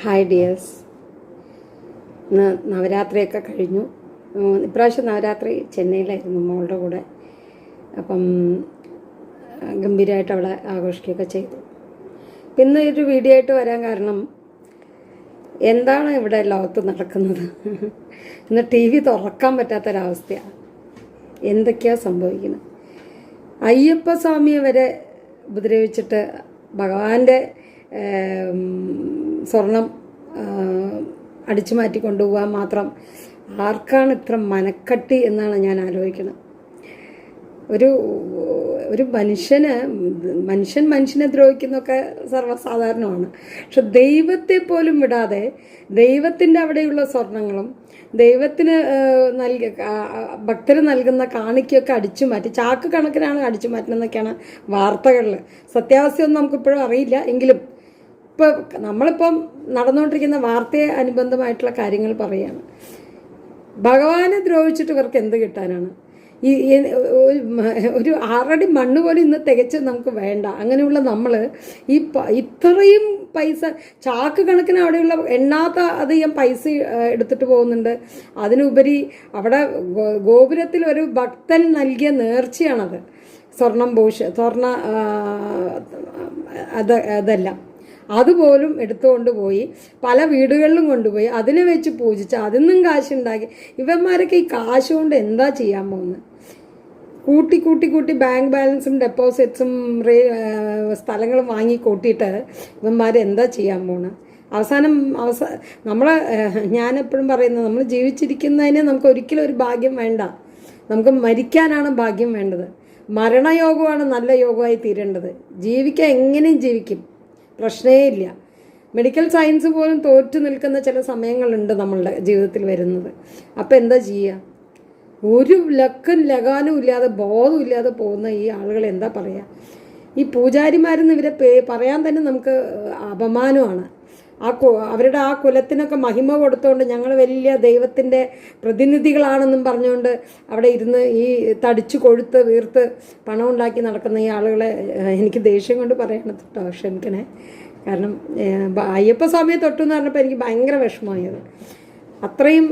Hi dears. ഇന്ന് നവരാത്രിയൊക്കെ കഴിഞ്ഞു. ഇപ്രാവശ്യം നവരാത്രി ചെന്നൈയിലായിരുന്നു മോളുടെ കൂടെ. അപ്പം ഗംഭീരമായിട്ട് അവളെ ആഘോഷിക്കുകയൊക്കെ ചെയ്തു. ഇന്ന് ഒരു വീഡിയോ ആയിട്ട് വരാൻ കാരണം എന്താണ് ഇവിടെ ലോകത്ത് നടക്കുന്നത്. ഇന്ന് ടി വി തുറക്കാൻ പറ്റാത്തൊരവസ്ഥയാണ്. എന്തൊക്കെയാണ് സംഭവിക്കുന്നത്? അയ്യപ്പസ്വാമിയെ വരെ ഉപദ്രവിച്ചിട്ട് ഭഗവാന്റെ സ്വർണം അടിച്ചു മാറ്റി കൊണ്ടുപോകാൻ മാത്രം ആർക്കാണ് ഇത്ര മനക്കട്ടി എന്നാണ് ഞാൻ ആലോചിക്കുന്നത്. ഒരു ഒരു മനുഷ്യനെ ദ്രോഹിക്കുന്നതൊക്കെ സർവ്വസാധാരണമാണ്. പക്ഷെ ദൈവത്തെ പോലും വിടാതെ ദൈവത്തിൻ്റെ അവിടെയുള്ള സ്വർണങ്ങളും ദൈവത്തിന് ഭക്തർ നൽകുന്ന കാണിക്കൊക്കെ അടിച്ചു മാറ്റി ചാക്ക് കണക്കിനാണ് അടിച്ചു മാറ്റുന്നതെന്നൊക്കെയാണ് വാർത്തകളിൽ. സത്യാവസ്ഥയൊന്നും നമുക്കിപ്പോഴും അറിയില്ല. എങ്കിലും നമ്മളിപ്പം നടന്നുകൊണ്ടിരിക്കുന്ന വാർത്തയെ അനുബന്ധമായിട്ടുള്ള കാര്യങ്ങൾ പറയുകയാണ്. ഭഗവാനെ ദ്രോഹിച്ചിട്ട് ഇവർക്ക് എന്ത് കിട്ടാനാണ്? ഒരു 6 അടി മണ്ണ് പോലും ഇന്ന് തികച്ച് നമുക്ക് വേണ്ട. അങ്ങനെയുള്ള നമ്മൾ ഇത്രയും പൈസ ചാക്ക് കണക്കിന് അവിടെയുള്ള എണ്ണാത്ത അധികം പൈസ എടുത്തിട്ട് പോകുന്നുണ്ട്. അതിനുപരി അവിടെ ഗോപുരത്തിൽ ഒരു ഭക്തൻ നൽകിയ നേർച്ചയാണത്. സ്വർണ്ണ അതെല്ലാം അതുപോലും എടുത്തുകൊണ്ട് പോയി പല വീടുകളിലും കൊണ്ടുപോയി അതിനെ വെച്ച് പൂജിച്ച് അതിന്നും കാശുണ്ടാക്കി. ഇവന്മാരൊക്കെ ഈ കാശ് കൊണ്ട് എന്താ ചെയ്യാൻ പോകുന്നത്? കൂട്ടി ബാങ്ക് ബാലൻസും ഡെപ്പോസിറ്റ്സും സ്ഥലങ്ങളും വാങ്ങി കൂട്ടിയിട്ട് ഇവന്മാർ എന്താ ചെയ്യാൻ പോകുന്നത്? ഞാനെപ്പോഴും പറയുന്നത്, നമ്മൾ ജീവിച്ചിരിക്കുന്നതിന് നമുക്ക് ഒരിക്കലും ഒരു ഭാഗ്യം വേണ്ട. നമുക്ക് മരിക്കാനാണ് ഭാഗ്യം വേണ്ടത്. മരണയോഗമാണ് നല്ല യോഗമായി തീരേണ്ടത്. ജീവിക്കാൻ എങ്ങനെയും ജീവിക്കും, പ്രശ്നമേ ഇല്ല. മെഡിക്കൽ സയൻസ് പോലും തോറ്റു നിൽക്കുന്ന ചില സമയങ്ങളുണ്ട് നമ്മളുടെ ജീവിതത്തിൽ വരുന്നത്. അപ്പം എന്താ ചെയ്യുക? ഒരു ലഗാനും ഇല്ലാതെ ബോധവും ഇല്ലാതെ പോകുന്ന ഈ ആളുകൾ എന്താ പറയുക? ഈ പൂജാരിമാരെന്ന് ഇവരെ പറയാൻ തന്നെ നമുക്ക് അപമാനമാണ്. അവരുടെ ആ കുലത്തിനൊക്കെ മഹിമ കൊടുത്തുകൊണ്ട് ഞങ്ങൾ വലിയ ദൈവത്തിൻ്റെ പ്രതിനിധികളാണെന്നും പറഞ്ഞുകൊണ്ട് അവിടെ ഇരുന്ന് ഈ തടിച്ചു കൊഴുത്ത് വീർത്ത് പണം ഉണ്ടാക്കി നടക്കുന്ന ഈ ആളുകളെ എനിക്ക് ദേഷ്യം കൊണ്ട് പറയണം കേട്ടോ, ക്ഷമിക്കണേ. കാരണം അയ്യപ്പസ്വാമിയെ തൊട്ടു എന്ന് പറഞ്ഞപ്പോൾ എനിക്ക് ഭയങ്കര വിഷമമായത്. അത്രയും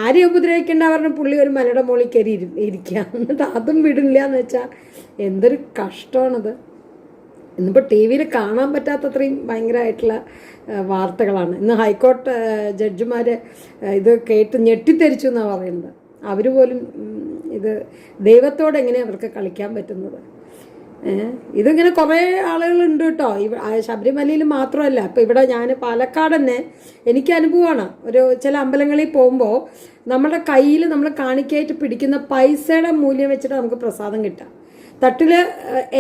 ആരെയും ഉപദ്രവിക്കേണ്ട പറഞ്ഞ പുള്ളി ഒരു മലയുടെ മുകളിൽ കയറി ഇരിക്കുക, എന്നിട്ട് അതും വിടില്ല എന്ന് വെച്ചാൽ എന്തൊരു കഷ്ടമാണത്. ഇന്നിപ്പോൾ ടി വിയിൽ കാണാൻ പറ്റാത്തത്രയും ഭയങ്കരമായിട്ടുള്ള വാർത്തകളാണ്. ഇന്ന് ഹൈക്കോടതി ജഡ്ജിമാർ ഇത് കേട്ട് ഞെട്ടിത്തെരിച്ചു എന്നാണ് പറയുന്നത്. അവർ പോലും ഇത് ദൈവത്തോട് എങ്ങനെയാണ് അവർക്ക് കളിക്കാൻ പറ്റുന്നത്? ഇതിങ്ങനെ കുറേ ആളുകളുണ്ട് കേട്ടോ. ശബരിമലയിൽ മാത്രമല്ല, ഇപ്പം ഇവിടെ ഞാൻ പാലക്കാട് തന്നെ എനിക്ക് അനുഭവമാണ്. ചില അമ്പലങ്ങളിൽ പോകുമ്പോൾ നമ്മുടെ കയ്യിൽ നമ്മൾ കാണിക്കായിട്ട് പിടിക്കുന്ന പൈസയുടെ മൂല്യം വെച്ചിട്ട് നമുക്ക് പ്രസാദം കിട്ടാം. തട്ടിൽ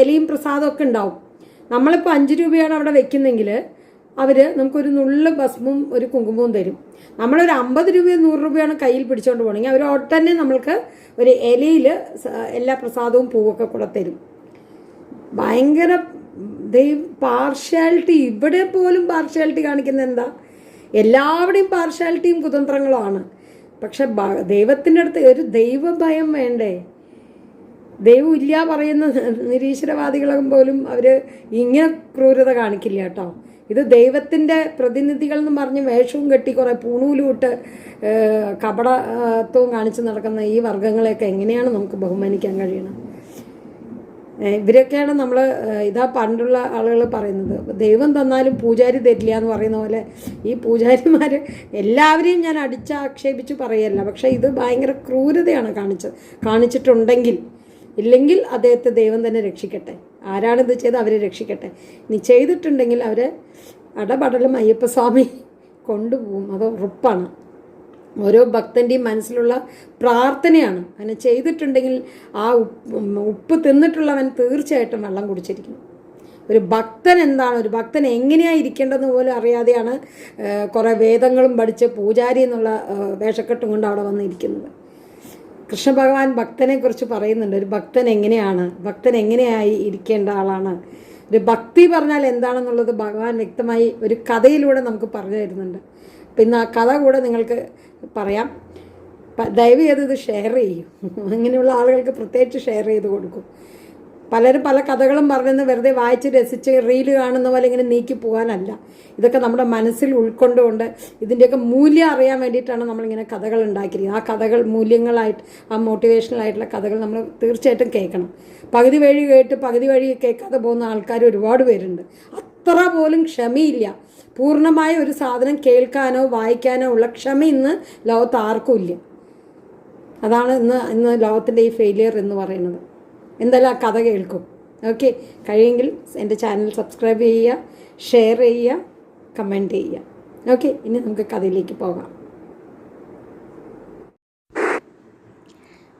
ഇലയും പ്രസാദമൊക്കെ ഉണ്ടാവും. നമ്മളിപ്പോൾ 5 രൂപയാണ് അവിടെ വെക്കുന്നെങ്കിൽ അവർ നമുക്കൊരു നുള്ള് ഭസ്മവും ഒരു കുങ്കുമവും തരും. നമ്മളൊരു 50 രൂപയോ 100 രൂപയാണ് കയ്യിൽ പിടിച്ചുകൊണ്ട് പോകണമെങ്കിൽ അവർ ഉടനെ നമ്മൾക്ക് ഒരു ഇലയിൽ എല്ലാ പ്രസാദവും പൂവൊക്കെ കൂടെ തരും. ഭയങ്കര പാർഷ്യാലിറ്റി. ഇവിടെ പോലും പാർഷ്യാലിറ്റി കാണിക്കുന്നത് എന്താ? എല്ലാവരുടെയും പാർഷ്യാലിറ്റിയും കുതന്ത്രങ്ങളുമാണ്. പക്ഷെ ദൈവത്തിൻ്റെ അടുത്ത് ഒരു ദൈവഭയം വേണ്ടേ? ദൈവം ഇല്ല പറയുന്ന നിരീശ്വരവാദികളും പോലും അവർ ഇങ്ങനെ ക്രൂരത കാണിക്കില്ല കേട്ടോ. ഇത് ദൈവത്തിൻ്റെ പ്രതിനിധികൾ എന്ന് പറഞ്ഞ് വേഷവും കെട്ടി കുറേ പൂണൂലും ഇട്ട് കപടത്വവും കാണിച്ച് നടക്കുന്ന ഈ വർഗങ്ങളെയൊക്കെ എങ്ങനെയാണ് നമുക്ക് ബഹുമാനിക്കാൻ കഴിയണം? ഇവരൊക്കെയാണ് നമ്മൾ പണ്ടുള്ള ആളുകൾ പറയുന്നത്, ദൈവം തന്നാലും പൂജാരി തരില്ല എന്ന് പറയുന്ന പോലെ ഈ പൂജാരിമാർ എല്ലാവരെയും ഞാൻ അടിച്ചാക്ഷേപിച്ച് പറയല്ല. പക്ഷേ ഇത് ഭയങ്കര ക്രൂരതയാണ് കാണിച്ചിട്ടുണ്ടെങ്കിൽ. ഇല്ലെങ്കിൽ അദ്ദേഹത്തെ ദൈവം തന്നെ രക്ഷിക്കട്ടെ. ആരാണിത് ചെയ്ത് അവരെ രക്ഷിക്കട്ടെ. ഇനി ചെയ്തിട്ടുണ്ടെങ്കിൽ അവരെ അടപടലും അയ്യപ്പസ്വാമി കൊണ്ടുപോകും. അത് ഉറപ്പാണ്. ഓരോ ഭക്തൻ്റെയും മനസ്സിലുള്ള പ്രാർത്ഥനയാണ്. അങ്ങനെ ചെയ്തിട്ടുണ്ടെങ്കിൽ ആ ഉപ്പ് തിന്നിട്ടുള്ളവൻ തീർച്ചയായിട്ടും വെള്ളം കുടിച്ചിരിക്കണം. ഒരു ഭക്തൻ എന്താണ്, ഒരു ഭക്തൻ എങ്ങനെയാണ് ഇരിക്കേണ്ടതെന്ന് പോലും അറിയാതെയാണ് കുറേ വേദങ്ങളും പഠിച്ച് പൂജാരി എന്നുള്ള വേഷക്കെട്ടും കൊണ്ട് അവിടെ വന്നിരിക്കുന്നത്. കൃഷ്ണ ഭഗവാൻ ഭക്തനെക്കുറിച്ച് പറയുന്നുണ്ട്. ഒരു ഭക്തൻ എങ്ങനെയായി ഇരിക്കേണ്ട ആളാണ്. ഒരു ഭക്തി പറഞ്ഞാൽ എന്താണെന്നുള്ളത് ഭഗവാൻ വ്യക്തമായി ഒരു കഥയിലൂടെ നമുക്ക് പറഞ്ഞു തരുന്നുണ്ട്. പിന്നെ ആ കഥ കൂടെ നിങ്ങൾക്ക് പറയാം. ദയവ് ചെയ്ത് ഇത് ഷെയർ ചെയ്യും. അങ്ങനെയുള്ള ആളുകൾക്ക് പ്രത്യേകിച്ച് ഷെയർ ചെയ്ത് കൊടുക്കും. പലരും പല കഥകളും പറഞ്ഞെന്ന് വെറുതെ വായിച്ച് രസിച്ച് റീല് കാണുന്ന പോലെ ഇങ്ങനെ നീക്കി പോകാനല്ല. ഇതൊക്കെ നമ്മുടെ മനസ്സിൽ ഉൾക്കൊണ്ടുകൊണ്ട് ഇതിൻ്റെയൊക്കെ മൂല്യം അറിയാൻ വേണ്ടിയിട്ടാണ് നമ്മളിങ്ങനെ കഥകൾ ഉണ്ടാക്കിയിരിക്കുന്നത്. ആ കഥകൾ മൂല്യങ്ങളായിട്ട്, ആ മോട്ടിവേഷണൽ ആയിട്ടുള്ള കഥകൾ നമ്മൾ തീർച്ചയായിട്ടും കേൾക്കണം. പകുതി വഴി കേട്ട് പകുതി വഴി കേൾക്കാതെ പോകുന്ന ആൾക്കാർ ഒരുപാട് പേരുണ്ട്. അത്ര പോലും ക്ഷമയില്ല. പൂർണ്ണമായ ഒരു സാധനം കേൾക്കാനോ വായിക്കാനോ ഉള്ള ക്ഷമ ഇന്ന് ലോകത്ത് ആർക്കും ഇല്ല. അതാണ് ഇന്ന് ലോകത്തിൻ്റെ ഈ ഫെയിലിയർ എന്ന് പറയുന്നത്. എന്തായാലും ആ കഥ കേൾക്കും. ഓക്കെ, കഴിയുമെങ്കിൽ എൻ്റെ ചാനൽ സബ്സ്ക്രൈബ് ചെയ്യുക, ഷെയർ ചെയ്യുക, കമൻറ്റ് ചെയ്യുക. ഓക്കെ, ഇനി നമുക്ക് കഥയിലേക്ക് പോകാം.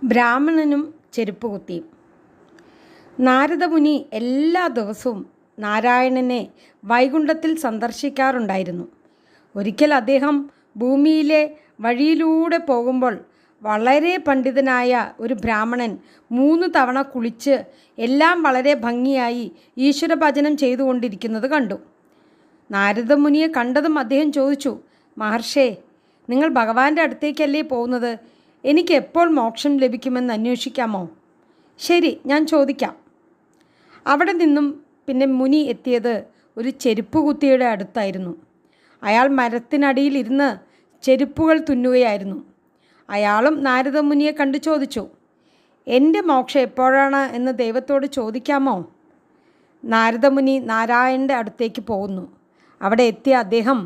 ബ്രാഹ്മണനും ചെരുപ്പ് കുത്തിയും. നാരദമുനി എല്ലാ ദിവസവും നാരായണനെ വൈകുണ്ഠത്തിൽ സന്ദർശിക്കാറുണ്ടായിരുന്നു. ഒരിക്കൽ അദ്ദേഹം ഭൂമിയിലെ വഴിയിലൂടെ പോകുമ്പോൾ വളരെ പണ്ഡിതനായ ഒരു ബ്രാഹ്മണൻ 3 തവണ കുളിച്ച് എല്ലാം വളരെ ഭംഗിയായി ഈശ്വരഭജനം ചെയ്തുകൊണ്ടിരിക്കുന്നത് കണ്ടു. നാരദമുനിയെ കണ്ടതും അദ്ദേഹം ചോദിച്ചു, മഹർഷേ, നിങ്ങൾ ഭഗവാന്റെ അടുത്തേക്കല്ലേ പോകുന്നത്? എനിക്ക് എപ്പോൾ മോക്ഷം ലഭിക്കുമെന്ന് അന്വേഷിക്കാമോ? ശരി, ഞാൻ ചോദിക്കാം. അവിടെ നിന്നും പിന്നെ മുനി എത്തിയത് ഒരു ചെരുപ്പ് കുത്തിയുടെ അടുത്തായിരുന്നു. അയാൾ മരത്തിനടിയിൽ ഇരുന്ന് ചെരുപ്പുകൾ തുന്നുകയായിരുന്നു. അയാളും നാരദമുനിയെ കണ്ടു ചോദിച്ചു, എൻ്റെ മോക്ഷം എപ്പോഴാണ് എന്ന് ദൈവത്തോട് ചോദിക്കാമോ? നാരദമുനി നാരായണൻ്റെ അടുത്തേക്ക് പോകുന്നു. അവിടെ എത്തിയ അദ്ദേഹം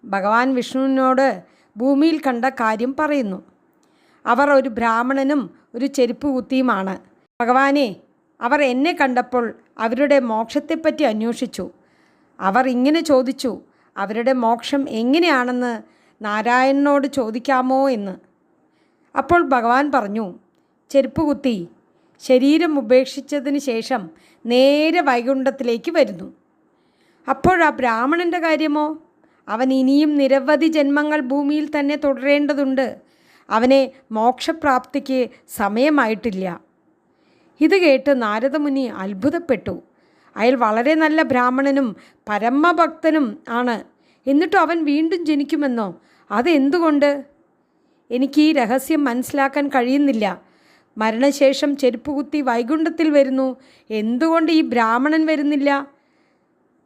ഭഗവാൻ വിഷ്ണുവിനോട് ഭൂമിയിൽ കണ്ട കാര്യം പറയുന്നു. അവർ ഒരു ബ്രാഹ്മണനും ഒരു ചെരുപ്പ് കുത്തിയുമാണ്. ഭഗവാനെ, അവർ എന്നെ കണ്ടപ്പോൾ അവരുടെ മോക്ഷത്തെപ്പറ്റി അന്വേഷിച്ചു. അവർ ഇങ്ങനെ ചോദിച്ചു, അവരുടെ മോക്ഷം എങ്ങനെയാണെന്ന് നാരായണനോട് ചോദിക്കാമോ എന്ന്. അപ്പോൾ ഭഗവാൻ പറഞ്ഞു, ചെരുപ്പ് കുത്തി ശരീരം ഉപേക്ഷിച്ചതിന് ശേഷം നേരെ വൈകുണ്ഠത്തിലേക്ക് വരുന്നു. അപ്പോഴാ ബ്രാഹ്മണൻ്റെ കാര്യമോ? അവൻ ഇനിയും നിരവധി ജന്മങ്ങൾ ഭൂമിയിൽ തന്നെ തുടരേണ്ടതുണ്ട്. അവനെ മോക്ഷപ്രാപ്തിക്ക് സമയമായിട്ടില്ല. ഇത് കേട്ട് നാരദമുനി അത്ഭുതപ്പെട്ടു. അയാൾ വളരെ നല്ല ബ്രാഹ്മണനും പരമഭക്തനും ആണ്. എന്നിട്ടും അവൻ വീണ്ടും ജനിക്കുമെന്നോ? അതെന്തുകൊണ്ട്? എനിക്ക് ഈ രഹസ്യം മനസ്സിലാക്കാൻ കഴിയുന്നില്ല. മരണശേഷം ചെരുപ്പ് കുത്തി വൈകുണ്ഠത്തിൽ വരുന്നു, എന്തുകൊണ്ട് ഈ ബ്രാഹ്മണൻ വരുന്നില്ല?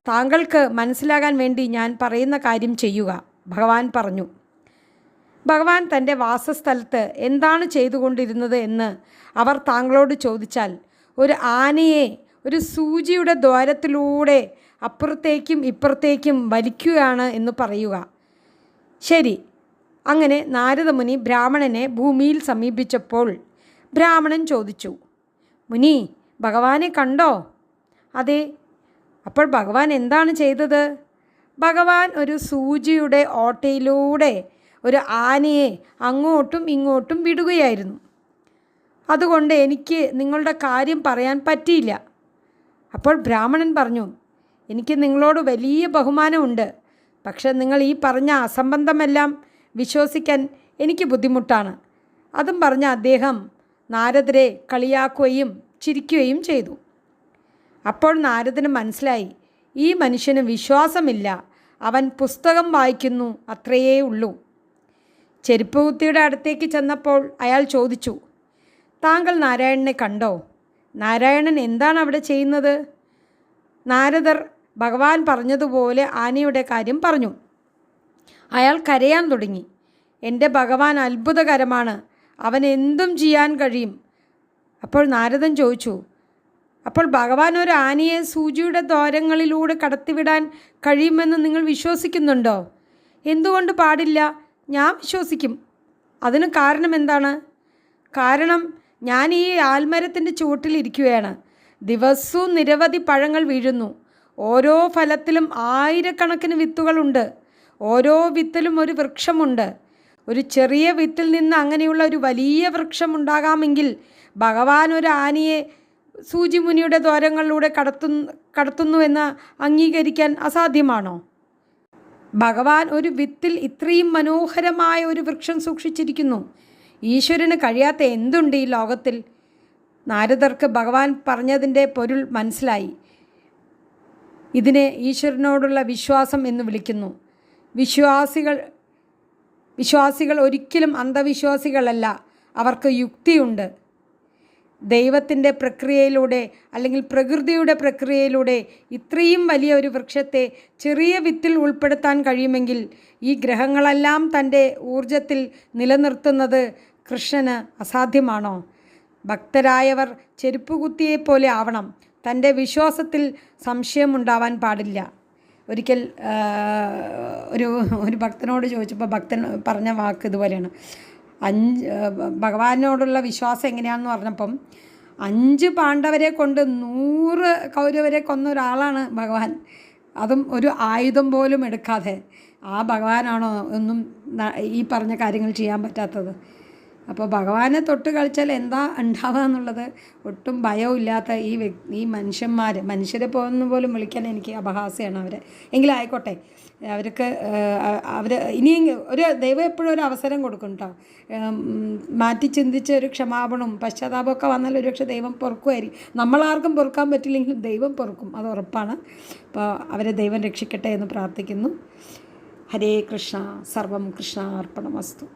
താങ്കൾക്ക് മനസ്സിലാകാൻ വേണ്ടി ഞാൻ പറയുന്ന കാര്യം ചെയ്യുക, ഭഗവാൻ പറഞ്ഞു. ഭഗവാൻ തൻ്റെ വാസസ്ഥലത്ത് എന്താണ് ചെയ്തുകൊണ്ടിരുന്നത് എന്ന് അവർ താങ്കളോട് ചോദിച്ചാൽ, ഒരു ആനയെ ഒരു സൂചിയുടെ ദ്വാരത്തിലൂടെ അപ്പുറത്തേക്കും ഇപ്പുറത്തേക്കും വലിക്കുകയാണ് എന്ന് പറയുക. ശരി. അങ്ങനെ നാരദമുനി ബ്രാഹ്മണനെ ഭൂമിയിൽ സമീപിച്ചപ്പോൾ ബ്രാഹ്മണൻ ചോദിച്ചു, മുനി, ഭഗവാനെ കണ്ടോ? അതെ. അപ്പോൾ ഭഗവാൻ എന്താണ് ചെയ്തത്? ഭഗവാൻ ഒരു സൂചിയുടെ ഓട്ടയിലൂടെ ഒരു ആനയെ അങ്ങോട്ടും ഇങ്ങോട്ടും വിടുകയായിരുന്നു. അതുകൊണ്ട് എനിക്ക് നിങ്ങളുടെ കാര്യം പറയാൻ പറ്റിയില്ല. അപ്പോൾ ബ്രാഹ്മണൻ പറഞ്ഞു, എനിക്ക് നിങ്ങളോട് വലിയ ബഹുമാനമുണ്ട്. പക്ഷെ നിങ്ങൾ ഈ പറഞ്ഞ അസംബന്ധമെല്ലാം വിശ്വസിക്കാൻ എനിക്ക് ബുദ്ധിമുട്ടാണ്. അതും പറഞ്ഞ അദ്ദേഹം നാരദരെ കളിയാക്കുകയും ചിരിക്കുകയും ചെയ്തു. അപ്പോൾ നാരദന് മനസ്സിലായി, ഈ മനുഷ്യന് വിശ്വാസമില്ല, അവൻ പുസ്തകം വായിക്കുന്നു, അത്രയേ ഉള്ളൂ. ചെരുപ്പ് കുത്തിയുടെ അടുത്തേക്ക് ചെന്നപ്പോൾ അയാൾ ചോദിച്ചു, താങ്കൾ നാരായണനെ കണ്ടോ? നാരായണൻ എന്താണ് അവിടെ ചെയ്യുന്നത്? നാരദർ ഭഗവാൻ പറഞ്ഞതുപോലെ ആനയുടെ കാര്യം പറഞ്ഞു. അയാൾ കരയാൻ തുടങ്ങി. എൻ്റെ ഭഗവാൻ അത്ഭുതകരമാണ്, അവൻ എന്തും ചെയ്യാൻ കഴിയും. അപ്പോൾ നാരദൻ ചോദിച്ചു, അപ്പോൾ ഭഗവാൻ ഒരു ആനയെ സൂചിയുടെ ദ്വാരങ്ങളിലൂടെ കടത്തിവിടാൻ കഴിയുമെന്ന് നിങ്ങൾ വിശ്വസിക്കുന്നുണ്ടോ? എന്തുകൊണ്ട് പാടില്ല? ഞാൻ വിശ്വസിക്കും. അതിന് കാരണം എന്താണ്? കാരണം ഞാൻ ഈ ആൽമരത്തിൻ്റെ ചുവട്ടിലിരിക്കുകയാണ്. ദിവസവും നിരവധി പഴങ്ങൾ വീഴുന്നു. ഓരോ ഫലത്തിലും ആയിരക്കണക്കിന് വിത്തുകളുണ്ട്. ഓരോ വിത്തിലും ഒരു വൃക്ഷമുണ്ട്. ഒരു ചെറിയ വിത്തിൽ നിന്ന് അങ്ങനെയുള്ള ഒരു വലിയ വൃക്ഷം ഉണ്ടാകാമെങ്കിൽ ഭഗവാൻ ഒരു ആനയെ സൂചിമുനിയുടെ ദ്വാരങ്ങളിലൂടെ കടത്തുന്നുവെന്ന് അംഗീകരിക്കാൻ അസാധ്യമാണോ? ഭഗവാൻ ഒരു വിത്തിൽ ഇത്രയും മനോഹരമായ ഒരു വൃക്ഷം സൂക്ഷിച്ചിരിക്കുന്നു. ഈശ്വരന് കഴിയാത്ത എന്തുണ്ട് ഈ ലോകത്തിൽ? നാരദർക്ക് ഭഗവാൻ പറഞ്ഞതിൻ്റെ പൊരുൾ മനസ്സിലായി. ഇതിനെ ഈശ്വരനോടുള്ള വിശ്വാസം എന്ന് വിളിക്കുന്നു. വിശ്വാസികൾ ഒരിക്കലും അന്ധവിശ്വാസികളല്ല, അവർക്ക് യുക്തിയുണ്ട്. ദൈവത്തിൻ്റെ പ്രക്രിയയിലൂടെ അല്ലെങ്കിൽ പ്രകൃതിയുടെ പ്രക്രിയയിലൂടെ ഇത്രയും വലിയ ഒരു വൃക്ഷത്തെ ചെറിയ വിത്തിൽ ഉൾപ്പെടുത്താൻ കഴിയുമെങ്കിൽ ഈ ഗ്രഹങ്ങളെല്ലാം തൻ്റെ ഊർജത്തിൽ നിലനിർത്തുന്നത് കൃഷ്ണന് അസാധ്യമാണോ? ഭക്തരായവർ ചെരുപ്പുകുത്തിയെപ്പോലെ ആവണം. തൻ്റെ വിശ്വാസത്തിൽ സംശയമുണ്ടാവാൻ പാടില്ല. ഒരിക്കൽ ഒരു ഭക്തനോട് ചോദിച്ചപ്പോൾ ഭക്തൻ പറഞ്ഞ വാക്ക് ഇതുപോലെയാണ്. ഭഗവാനോടുള്ള വിശ്വാസം എങ്ങനെയാണെന്ന് പറഞ്ഞപ്പം 5 പാണ്ഡവരെ കൊണ്ട് 100 കൗരവരെ കൊന്ന ഒരാളാണ് ഭഗവാൻ. അതും ഒരു ആയുധം പോലും എടുക്കാതെ. ആ ഭഗവാനാണോ ഒന്നും ഈ പറഞ്ഞ കാര്യങ്ങൾ ചെയ്യാൻ പറ്റാത്തത്? അപ്പോൾ ഭഗവാനെ തൊട്ട് കളിച്ചാൽ എന്താ ഉണ്ടാവുക എന്നുള്ളത് ഒട്ടും ഭയമില്ലാത്ത ഈ മനുഷ്യരെ പോകുന്ന പോലും വിളിക്കാൻ എനിക്ക് അപഹാസ്യമാണ് അവരെ. എങ്കിലും ആയിക്കോട്ടെ, അവർ ഇനിയും ദൈവം എപ്പോഴും ഒരു അവസരം കൊടുക്കും കേട്ടോ. മാറ്റി ചിന്തിച്ച് ഒരു ക്ഷമാപണവും പശ്ചാത്താപമൊക്കെ വന്നാൽ ഒരുപക്ഷെ ദൈവം പൊറുക്കുമായിരിക്കും. നമ്മളാർക്കും പൊറുക്കാൻ പറ്റില്ലെങ്കിലും ദൈവം പൊറുക്കും, അത് ഉറപ്പാണ്. അപ്പോൾ അവരെ ദൈവം രക്ഷിക്കട്ടെ എന്ന് പ്രാർത്ഥിക്കുന്നു. ഹരേ കൃഷ്ണ. സർവം കൃഷ്ണ അർപ്പണമസ്തു.